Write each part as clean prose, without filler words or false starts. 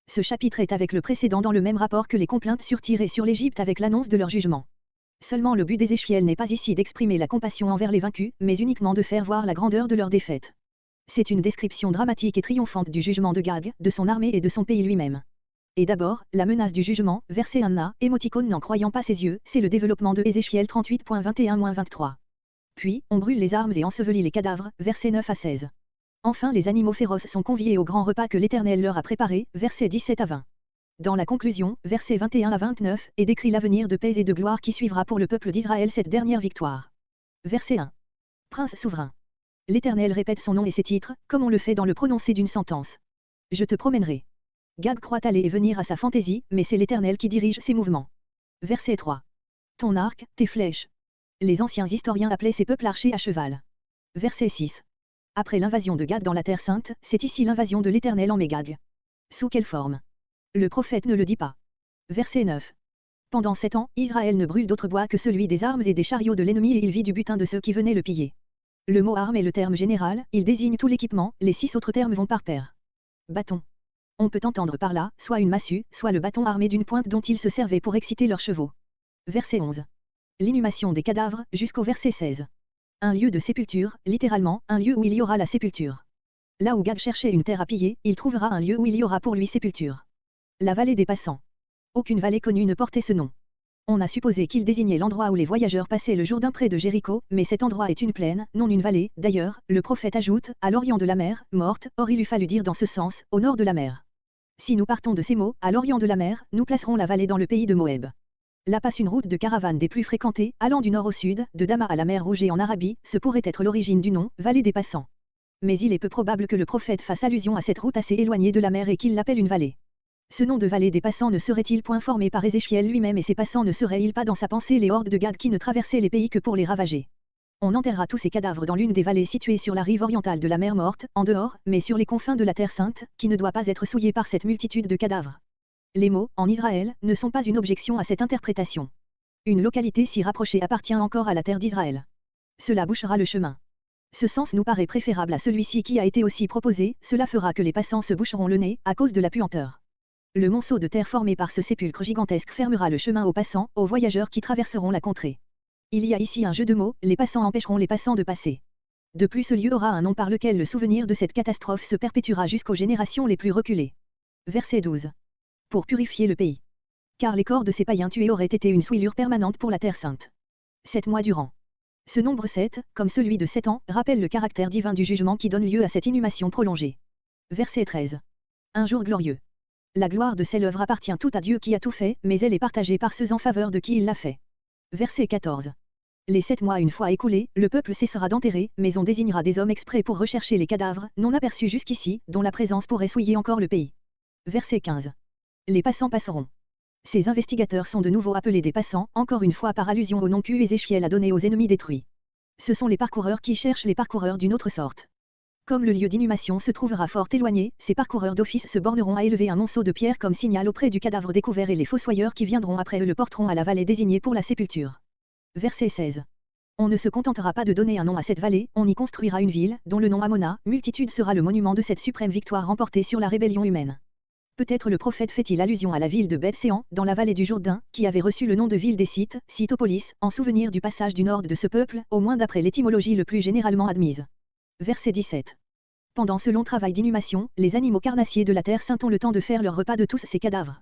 Ce chapitre est avec le précédent dans le même rapport que les complaintes sur Tyr et sur l'Égypte avec l'annonce de leur jugement. Seulement le but d'Ézéchiel n'est pas ici d'exprimer la compassion envers les vaincus, mais uniquement de faire voir la grandeur de leur défaite. C'est une description dramatique et triomphante du jugement de Gag, de son armée et de son pays lui-même. Et d'abord, la menace du jugement, verset 1a, émoticône n'en croyant pas ses yeux, c'est le développement de Ézéchiel 38.21-23. Puis, on brûle les armes et ensevelit les cadavres, versets 9 à 16. Enfin les animaux féroces sont conviés au grand repas que l'Éternel leur a préparé, versets 17 à 20. Dans la conclusion, versets 21 à 29, est décrit l'avenir de paix et de gloire qui suivra pour le peuple d'Israël cette dernière victoire. Verset 1. Prince souverain. L'Éternel répète son nom et ses titres, comme on le fait dans le prononcé d'une sentence. Je te promènerai. Gad croit aller et venir à sa fantaisie, mais c'est l'Éternel qui dirige ses mouvements. Verset 3. Ton arc, tes flèches. Les anciens historiens appelaient ces peuples archers à cheval. Verset 6. Après l'invasion de Gad dans la Terre Sainte, c'est ici l'invasion de l'Éternel en Mégag. Sous quelle forme? Le prophète ne le dit pas. Verset 9. Pendant 7 ans, Israël ne brûle d'autre bois que celui des armes et des chariots de l'ennemi et il vit du butin de ceux qui venaient le piller. Le mot arme est le terme général, il désigne tout l'équipement, les 6 autres termes vont par pair. Bâton. On peut entendre par là, soit une massue, soit le bâton armé d'une pointe dont ils se servaient pour exciter leurs chevaux. Verset 11. L'inhumation des cadavres, jusqu'au verset 16. Un lieu de sépulture, littéralement, un lieu où il y aura la sépulture. Là où Gad cherchait une terre à piller, il trouvera un lieu où il y aura pour lui sépulture. La vallée des passants. Aucune vallée connue ne portait ce nom. On a supposé qu'il désignait l'endroit où les voyageurs passaient le Jourdain près de Jéricho, mais cet endroit est une plaine, non une vallée. D'ailleurs, le prophète ajoute, à l'orient de la mer, morte, or il eût fallu dire dans ce sens, au nord de la mer. Si nous partons de ces mots, à l'orient de la mer, nous placerons la vallée dans le pays de Moab. Là passe une route de caravane des plus fréquentées, allant du nord au sud, de Dama à la mer Rouge et en Arabie, ce pourrait être l'origine du nom, vallée des passants. Mais il est peu probable que le prophète fasse allusion à cette route assez éloignée de la mer et qu'il l'appelle une vallée. Ce nom de vallée des passants ne serait-il point formé par Ézéchiel lui-même et ses passants ne seraient-ils pas dans sa pensée les hordes de Gad qui ne traversaient les pays que pour les ravager? On enterrera tous ces cadavres dans l'une des vallées situées sur la rive orientale de la mer Morte, en dehors, mais sur les confins de la Terre Sainte, qui ne doit pas être souillée par cette multitude de cadavres. Les mots « en Israël » ne sont pas une objection à cette interprétation. Une localité si rapprochée appartient encore à la terre d'Israël. Cela bouchera le chemin. Ce sens nous paraît préférable à celui-ci qui a été aussi proposé, cela fera que les passants se boucheront le nez, à cause de la puanteur. Le monceau de terre formé par ce sépulcre gigantesque fermera le chemin aux passants, aux voyageurs qui traverseront la contrée. Il y a ici un jeu de mots, les passants empêcheront les passants de passer. De plus ce lieu aura un nom par lequel le souvenir de cette catastrophe se perpétuera jusqu'aux générations les plus reculées. Verset 12. Pour purifier le pays. Car les corps de ces païens tués auraient été une souillure permanente pour la Terre Sainte. 7 mois durant. Ce nombre 7, comme celui de 7 ans, rappelle le caractère divin du jugement qui donne lieu à cette inhumation prolongée. Verset 13. Un jour glorieux. La gloire de cette œuvre appartient tout à Dieu qui a tout fait, mais elle est partagée par ceux en faveur de qui il l'a fait. Verset 14. Les 7 mois une fois écoulés, le peuple cessera d'enterrer, mais on désignera des hommes exprès pour rechercher les cadavres, non aperçus jusqu'ici, dont la présence pourrait souiller encore le pays. Verset 15. Les passants passeront. Ces investigateurs sont de nouveau appelés des passants, encore une fois par allusion au nom qu'Ézéchiel a donné aux ennemis détruits. Ce sont les parcoureurs qui cherchent les parcoureurs d'une autre sorte. Comme le lieu d'inhumation se trouvera fort éloigné, ces parcoureurs d'office se borneront à élever un monceau de pierre comme signal auprès du cadavre découvert et les fossoyeurs qui viendront après eux le porteront à la vallée désignée pour la sépulture. Verset 16. On ne se contentera pas de donner un nom à cette vallée, on y construira une ville, dont le nom Amona, multitude sera le monument de cette suprême victoire remportée sur la rébellion humaine. Peut-être le prophète fait-il allusion à la ville de Beth-Séan, dans la vallée du Jourdain, qui avait reçu le nom de ville des Scythes, Scythopolis, en souvenir du passage du nord de ce peuple, au moins d'après l'étymologie le plus généralement admise. Verset 17. Pendant ce long travail d'inhumation, les animaux carnassiers de la terre sainte ont le temps de faire leur repas de tous ces cadavres.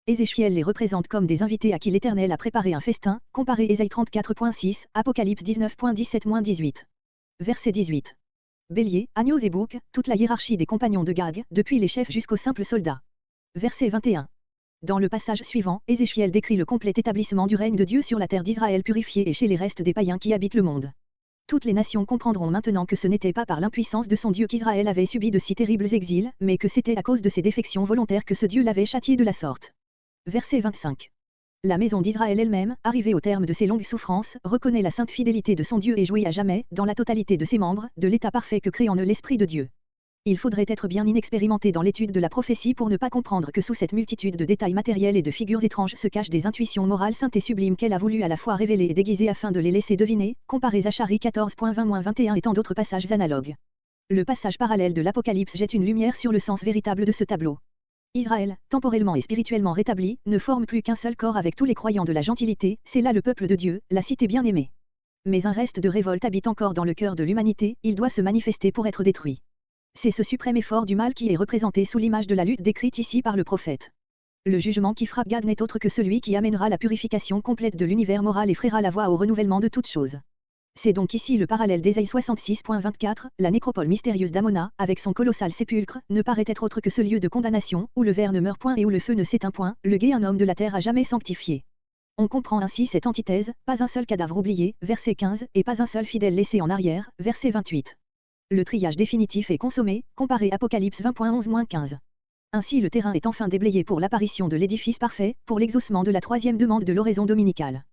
Ézéchiel les représente comme des invités à qui l'Éternel a préparé un festin, comparé Ésaïe 34.6, Apocalypse 19.17-18. Verset 18. Béliers, agneaux et boucs, toute la hiérarchie des compagnons de Gag, depuis les chefs jusqu'aux simples soldats. Verset 21. Dans le passage suivant, Ézéchiel décrit le complet établissement du règne de Dieu sur la terre d'Israël purifiée et chez les restes des païens qui habitent le monde. Toutes les nations comprendront maintenant que ce n'était pas par l'impuissance de son Dieu qu'Israël avait subi de si terribles exils, mais que c'était à cause de ses défections volontaires que ce Dieu l'avait châtié de la sorte. Verset 25. La maison d'Israël elle-même, arrivée au terme de ses longues souffrances, reconnaît la sainte fidélité de son Dieu et jouit à jamais, dans la totalité de ses membres, de l'état parfait que crée en eux l'Esprit de Dieu. Il faudrait être bien inexpérimenté dans l'étude de la prophétie pour ne pas comprendre que sous cette multitude de détails matériels et de figures étranges se cachent des intuitions morales saintes et sublimes qu'elle a voulu à la fois révéler et déguiser afin de les laisser deviner, comparez Zacharie 14.20-21 et tant d'autres passages analogues. Le passage parallèle de l'Apocalypse jette une lumière sur le sens véritable de ce tableau. Israël, temporellement et spirituellement rétabli, ne forme plus qu'un seul corps avec tous les croyants de la gentilité, c'est là le peuple de Dieu, la cité bien-aimée. Mais un reste de révolte habite encore dans le cœur de l'humanité, il doit se manifester pour être détruit. C'est ce suprême effort du mal qui est représenté sous l'image de la lutte décrite ici par le prophète. Le jugement qui frappe Gad n'est autre que celui qui amènera la purification complète de l'univers moral et fraiera la voie au renouvellement de toutes choses. C'est donc ici le parallèle d'Ésaïe 66.24, la nécropole mystérieuse d'Amona, avec son colossal sépulcre, ne paraît être autre que ce lieu de condamnation, où le ver ne meurt point et où le feu ne s'éteint point, le gai un homme de la terre à jamais sanctifié. On comprend ainsi cette antithèse, pas un seul cadavre oublié, verset 15, et pas un seul fidèle laissé en arrière, verset 28. Le triage définitif est consommé, comparé Apocalypse 20.11-15. Ainsi le terrain est enfin déblayé pour l'apparition de l'édifice parfait, pour l'exaucement de la troisième demande de l'oraison dominicale.